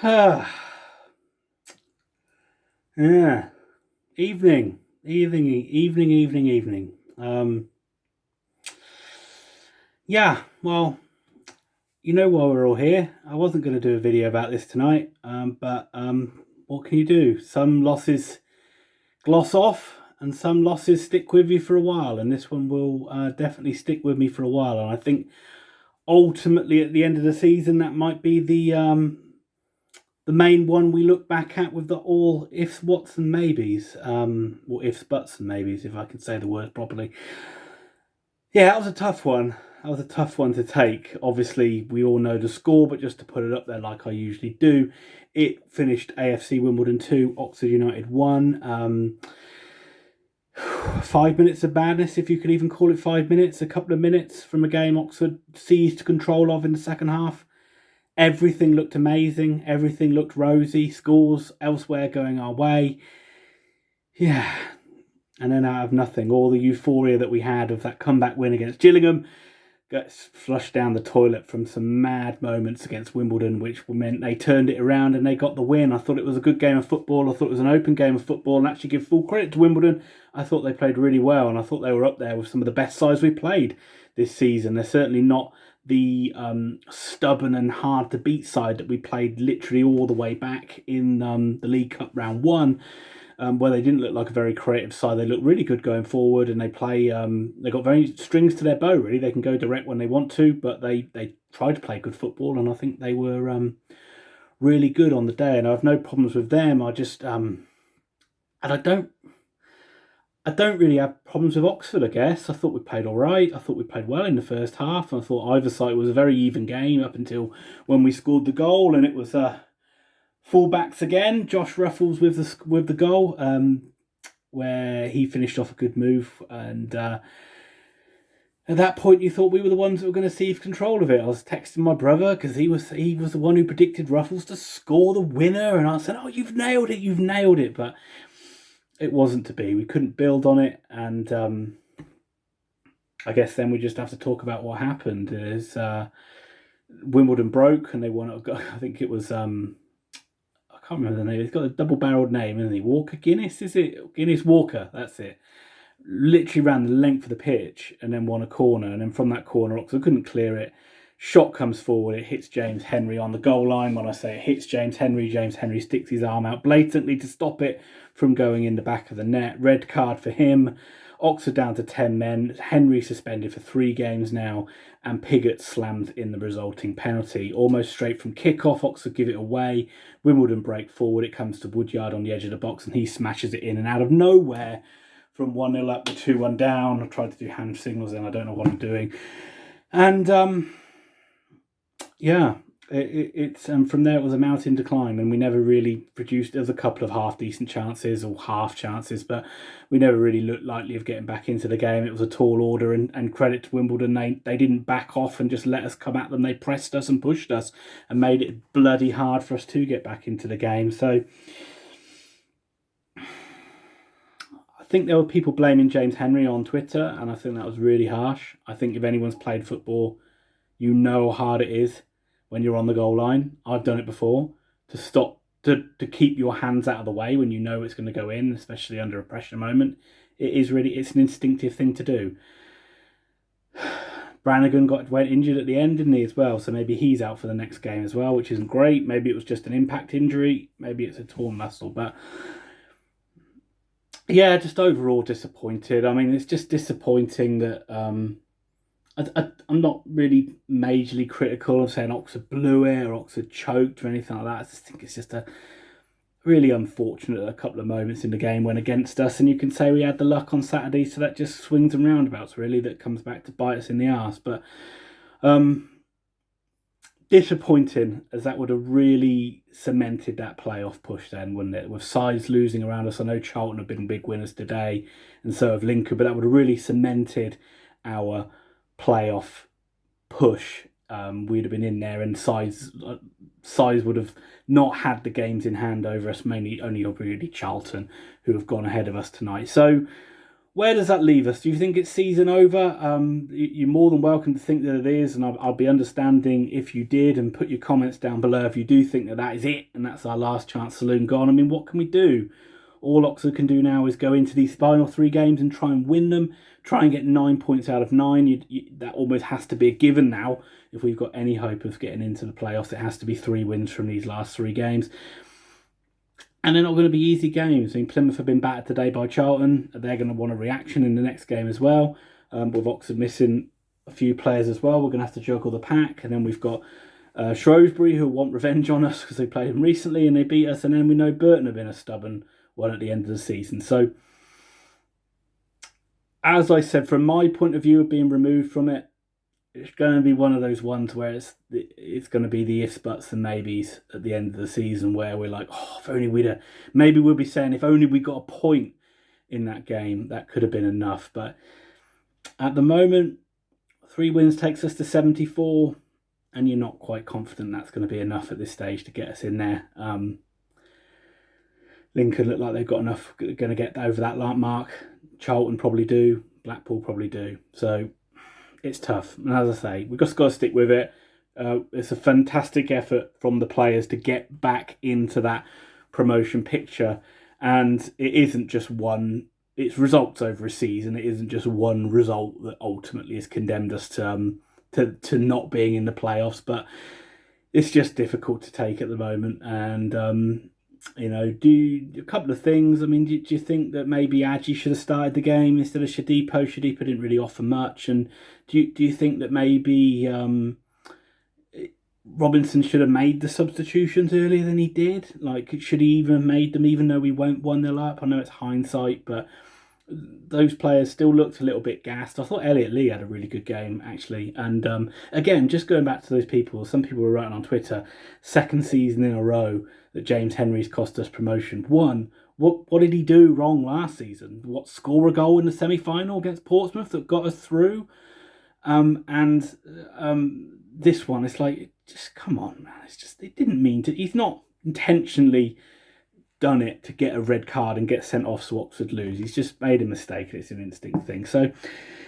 Yeah, evening. Yeah, well, why we're all here. I wasn't going to do a video about this tonight, but what can you do? Some losses gloss off, and some losses stick with you for a while, and this one will definitely stick with me for a while. And I think ultimately, at the end of the season, that might be the main one we look back at with the all ifs, whats, and maybes, or ifs, buts, and maybes, if I can say the word properly. Yeah, that was a tough one. That was a tough one to take. Obviously, we all know the score, but just to put it up there like I usually do, it finished AFC Wimbledon 2, Oxford United 1. 5 minutes of badness, if you could even call it 5 minutes, a couple of minutes from a game Oxford seized control of in the second half. Everything looked amazing. Everything looked rosy. Scores elsewhere going our way. Yeah. And then out of nothing, all the euphoria that we had of that comeback win against Gillingham gets flushed down the toilet from some mad moments against Wimbledon, which meant they turned it around and they got the win. I thought it was a good game of football. I thought it was an open game of football, and actually give full credit to Wimbledon. I thought they played really well, and I thought they were up there with some of the best sides we played this season. They're certainly not the stubborn and hard to beat side that we played literally all the way back in the League Cup round one, where they didn't look like a very creative side. They look really good going forward, and they play. They got very strings to their bow. Really, they can go direct when they want to, but they try to play good football, and I think they were really good on the day. And I have no problems with them. I just and I don't really have problems with Oxford, I guess. I thought we played all right. I thought we played well in the first half. I thought either side was a very even game up until when we scored the goal, and it was fullbacks again. Josh Ruffles with the goal, where he finished off a good move. And at that point, you thought we were the ones that were going to seize control of it. I was texting my brother because he was the one who predicted Ruffles to score the winner, and I said, "Oh, you've nailed it!" But it wasn't to be. We couldn't build on it, and I guess then we just have to talk about what happened. Is Wimbledon broke, and they won. I think it was I can't remember the name. He's got a double-barreled name, isn't he? Walker Guinness, is it? Guinness Walker. That's it. Literally ran the length of the pitch and then won a corner, and then from that corner, Oxford couldn't clear it. Shot comes forward, it hits James Henry on the goal line. When I say it hits James Henry sticks his arm out blatantly to stop it from going in the back of the net. Red card for him. Oxford down to 10 men. Henry suspended for 3 games now, and Pigott slams in the resulting penalty. Almost straight from kickoff, Oxford give it away. Wimbledon break forward. It comes to Woodyard on the edge of the box, and he smashes it in, and out of nowhere, from 1-0 up to 2-1 down. I tried to do hand signals then, I don't know what I'm doing. And yeah, it's from there it was a mountain to climb, and we never really produced. There was a couple of half decent chances or half chances, but we never really looked likely of getting back into the game. It was a tall order, and credit to Wimbledon, they didn't back off and just let us come at them. They pressed us and pushed us and made it bloody hard for us to get back into the game. So I think there were people blaming James Henry on Twitter, and I think that was really harsh. I think if anyone's played football, you know how hard it is when you're on the goal line. I've done it before, to stop, to keep your hands out of the way when you know it's going to go in, especially under a pressure moment. It's an instinctive thing to do. Brannigan went injured at the end, didn't he, as well? So maybe he's out for the next game as well, which isn't great. Maybe it was just an impact injury. Maybe it's a torn muscle. But yeah, just overall disappointed. I mean, it's just disappointing that I'm not really majorly critical of saying Oxford blew it or Oxford choked or anything like that. I just think it's just a really unfortunate a couple of moments in the game went against us, and you can say we had the luck on Saturday, so that just swings and roundabouts really, that comes back to bite us in the arse. But disappointing, as that would have really cemented that playoff push then, wouldn't it? With sides losing around us. I know Charlton have been big winners today, and so have Lincoln, but that would have really cemented our playoff push. We'd have been in there, and sides would have not had the games in hand over us, mainly only really Charlton, who have gone ahead of us tonight. So Where does that leave us? Do you think it's season over? You're more than welcome to think that it is, and I'll be understanding if you did, and put your comments down below if you do think that that is it, and that's our last chance saloon gone. I mean, what can we do? All Oxford can do now is go into these final 3 games and try and win them, try and get 9 points out of 9. That almost has to be a given now. If we've got any hope of getting into the playoffs, it has to be 3 wins from these last 3 games. And they're not going to be easy games. I mean, Plymouth have been battered today by Charlton. They're going to want a reaction in the next game as well. With Oxford missing a few players as well, we're going to have to juggle the pack. And then we've got Shrewsbury, who want revenge on us because they played them recently and they beat us. And then we know Burton have been a stubborn one at the end of the season. So, as I said, from my point of view of being removed from it, it's going to be one of those ones where it's going to be the ifs, buts and maybes at the end of the season, where we're like, oh, if only maybe we'll be saying, if only we got a point in that game, that could have been enough. But at the moment, 3 wins takes us to 74, and you're not quite confident that's going to be enough at this stage to get us in there. Lincoln look like they've got enough, going to get over that mark. Charlton probably do. Blackpool probably do. So it's tough. And as I say, we've just got to stick with it. It's a fantastic effort from the players to get back into that promotion picture. And it isn't just one, it's results over a season. It isn't just one result that ultimately has condemned us to not being in the playoffs. But it's just difficult to take at the moment. And, do a couple of things. I mean, do you think that maybe Adji should have started the game instead of Shadipo? Shadipo didn't really offer much. And do you think that maybe Robinson should have made the substitutions earlier than he did? Like, should he even have made them even though we won't 1-0 up? I know it's hindsight, but those players still looked a little bit gassed. I thought Elliot Lee had a really good game, actually. And again, just going back to those people, some people were writing on Twitter, 2nd season in a row that James Henry's cost us promotion. One, what did he do wrong last season? What, score a goal in the semi-final against Portsmouth that got us through? This one, it's like, just come on, man. It's just, it didn't mean to. He's not intentionally done it to get a red card and get sent off so Oxford lose. He's just made a mistake. It's an instinct thing. So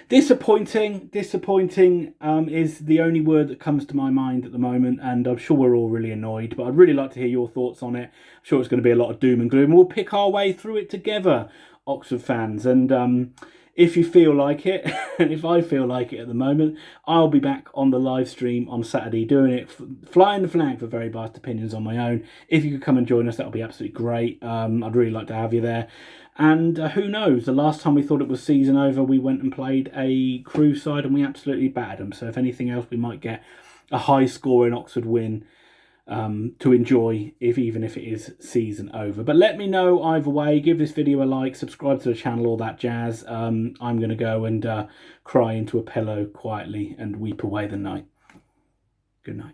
disappointing is the only word that comes to my mind at the moment, and I'm sure we're all really annoyed, but I'd really like to hear your thoughts on it. I'm sure it's going to be a lot of doom and gloom. We'll pick our way through it together, Oxford fans, and if you feel like it, and if I feel like it at the moment, I'll be back on the live stream on Saturday doing it, flying the flag for Very Biased Opinions on my own. If you could come and join us, that would be absolutely great. I'd really like to have you there. And who knows, the last time we thought it was season over, we went and played a Crew side and we absolutely battered them. So if anything else, we might get a high-scoring Oxford win to enjoy, even if it is season over. But let me know either way. Give this video a like, subscribe to the channel, all that jazz. I'm going to go and cry into a pillow quietly and weep away the night. Good night.